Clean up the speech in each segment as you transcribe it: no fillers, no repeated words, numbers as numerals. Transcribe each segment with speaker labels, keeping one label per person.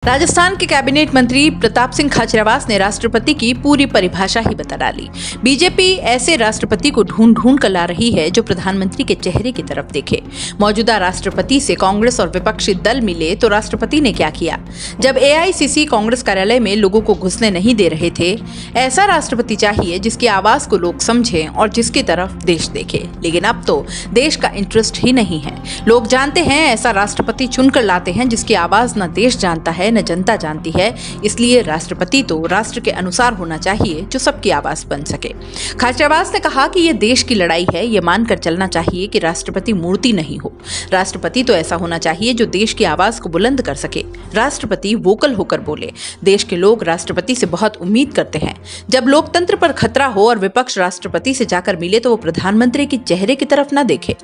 Speaker 1: राजस्थान के कैबिनेट मंत्री प्रताप सिंह खाचरियावास ने राष्ट्रपति की पूरी परिभाषा ही बता डाली। बीजेपी ऐसे राष्ट्रपति को ढूंढ ढूंढ कर ला रही है जो प्रधानमंत्री के चेहरे की तरफ देखे। मौजूदा राष्ट्रपति से कांग्रेस और विपक्षी दल मिले तो राष्ट्रपति ने क्या किया? जब एआईसीसी कांग्रेस कार्यालय में लोगों को घुसने नहीं दे रहे थे, ऐसा राष्ट्रपति चाहिए जिसकी आवाज को लोग समझें और जिसकी तरफ देश देखे। लेकिन अब तो देश का इंटरेस्ट ही नहीं है। लोग जानते हैं ऐसा राष्ट्रपति चुनकर लाते हैं जिसकी आवाज न देश जानता है न जनता जानती है। इसलिए राष्ट्रपति तो राष्ट्र के अनुसार होना चाहिए जो सबकी आवाज बन सके। खाचरियावास ने कहा कि यह देश की लड़ाई है, यह मानकर चलना चाहिए कि राष्ट्रपति मूर्ति नहीं हो। राष्ट्रपति तो ऐसा होना चाहिए जो देश की आवाज को बुलंद कर सके। राष्ट्रपति वोकल होकर बोले। देश के लोग राष्ट्रपति से बहुत उम्मीद करते हैं। जब लोकतंत्र पर खतरा हो और विपक्ष राष्ट्रपति से जाकर मिले तो वो प्रधानमंत्री के चेहरे की तरफ न देखे।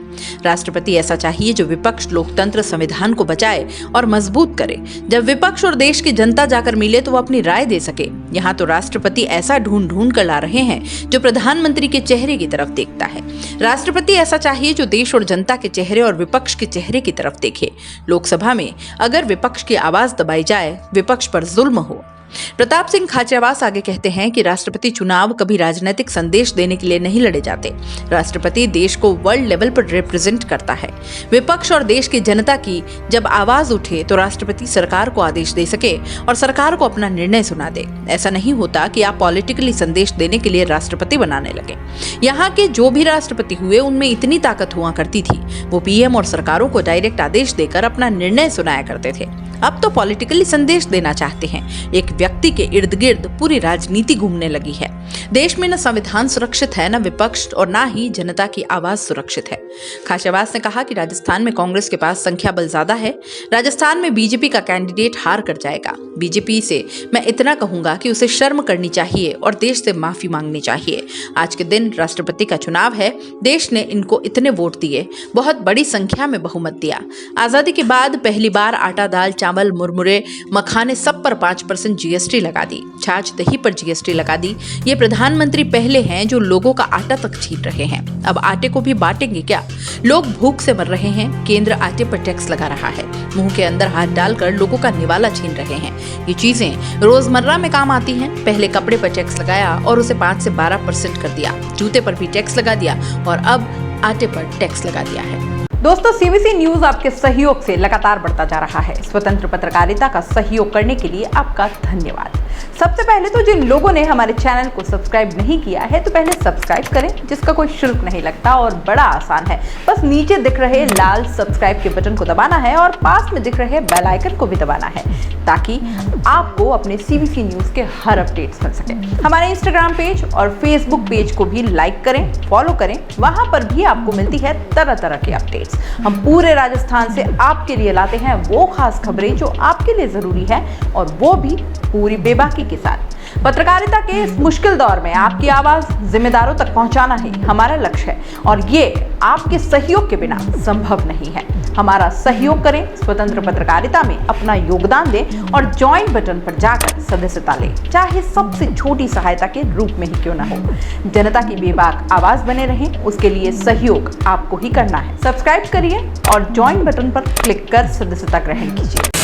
Speaker 1: राष्ट्रपति ऐसा चाहिए जो विपक्ष लोकतंत्र संविधान को बचाए और मजबूत करे। जब विपक्ष और देश की जनता जाकर मिले तो वो अपनी राय दे सके। यहाँ तो राष्ट्रपति ऐसा ढूंढ ढूंढ कर ला रहे हैं जो प्रधानमंत्री के चेहरे की तरफ देखता है। राष्ट्रपति ऐसा चाहिए जो देश और जनता के चेहरे और विपक्ष के चेहरे की तरफ देखे। लोकसभा में अगर विपक्ष की आवाज दबाई जाए, विपक्ष पर जुल्म हो। प्रताप सिंह खाचरियावास आगे कहते हैं कि राष्ट्रपति चुनाव कभी राजनीतिक संदेश देने के लिए नहीं लड़े जाते। राष्ट्रपति देश को वर्ल्ड लेवल पर रिप्रेजेंट करता है। विपक्ष और देश की जनता की जब आवाज उठे तो राष्ट्रपति सरकार को आदेश दे सके और सरकार को अपना निर्णय सुना दे। ऐसा नहीं होता कि आप पॉलिटिकली संदेश देने के लिए राष्ट्रपति बनाने लगे। यहाँ के जो भी राष्ट्रपति हुए उनमें इतनी ताकत हुआ करती थी, वो पीएम और सरकारों को डायरेक्ट आदेश देकर अपना निर्णय सुनाया करते थे। अब तो पॉलिटिकली संदेश देना चाहते हैं। एक व्यक्ति के इर्द गिर्द पूरी राजनीति घूमने लगी है। देश में न संविधान सुरक्षित है, न विपक्ष और न ही जनता की आवाज सुरक्षित है। खाचरियावास ने कहा कि राजस्थान में कांग्रेस के पास संख्या बल ज्यादा है। राजस्थान में बीजेपी का कैंडिडेट हार कर जाएगा। बीजेपी से मैं इतना कहूंगा कि उसे शर्म करनी चाहिए और देश से माफी मांगनी चाहिए। आज के दिन राष्ट्रपति का चुनाव है। देश ने इनको इतने वोट दिए, बहुत बड़ी संख्या में बहुमत दिया। आजादी के बाद पहली बार आटा, दाल, चावल, मुरमुरे, मखाने सब पर 5% जीएसटी लगा दी। छाछ, दही पर जीएसटी लगा दी। ये प्रधानमंत्री पहले हैं जो लोगों का आटा तक छीन रहे हैं। अब आटे को भी बांटेंगे क्या? लोग भूख से मर रहे हैं। केंद्र आटे पर टैक्स लगा रहा है। मुंह के अंदर हाथ डालकर लोगों का निवाला छीन रहे हैं। ये चीजें रोजमर्रा में काम आती हैं। पहले कपड़े पर टैक्स लगाया और उसे 5 से 12% कर दिया। जूते पर भी टैक्स लगा दिया और अब आटे पर टैक्स लगा दिया है।
Speaker 2: दोस्तों, सीबीसी न्यूज आपके सहयोग से लगातार बढ़ता जा रहा है। स्वतंत्र पत्रकारिता का सहयोग करने के लिए आपका धन्यवाद। सबसे पहले तो जिन लोगों ने हमारे चैनल को सब्सक्राइब नहीं किया है तो पहले सब्सक्राइब करें, जिसका कोई शुल्क नहीं लगता और बड़ा आसान है। बस नीचे दिख रहे लाल सब्सक्राइब के बटन को दबाना है और पास में दिख रहे बेल आइकन को भी दबाना है ताकि आपको अपने सीबीसी न्यूज के हर अपडेट्स मिल सके। हमारे इंस्टाग्राम पेज और फेसबुक पेज को भी लाइक करें, फॉलो करें। वहां पर भी आपको मिलती है तरह तरह की अपडेट्स। हम पूरे राजस्थान से आपके लिए लाते हैं वो खास खबरें जो आपके लिए जरूरी है और वो भी पूरी बेबाकी के साथ। पत्रकारिता के इस मुश्किल दौर में आपकी आवाज जिम्मेदारों तक पहुंचाना ही हमारा लक्ष्य है और ये आपके सहयोग के बिना संभव नहीं है। हमारा सहयोग करें, स्वतंत्र पत्रकारिता में अपना योगदान दें और ज्वाइन बटन पर जाकर सदस्यता लें, चाहे सबसे छोटी सहायता के रूप में ही क्यों ना हो। जनता की बेबाक आवाज बने रहें, उसके लिए सहयोग आपको ही करना है। सब्सक्राइब करिए और ज्वाइन बटन पर क्लिक कर सदस्यता ग्रहण कीजिए।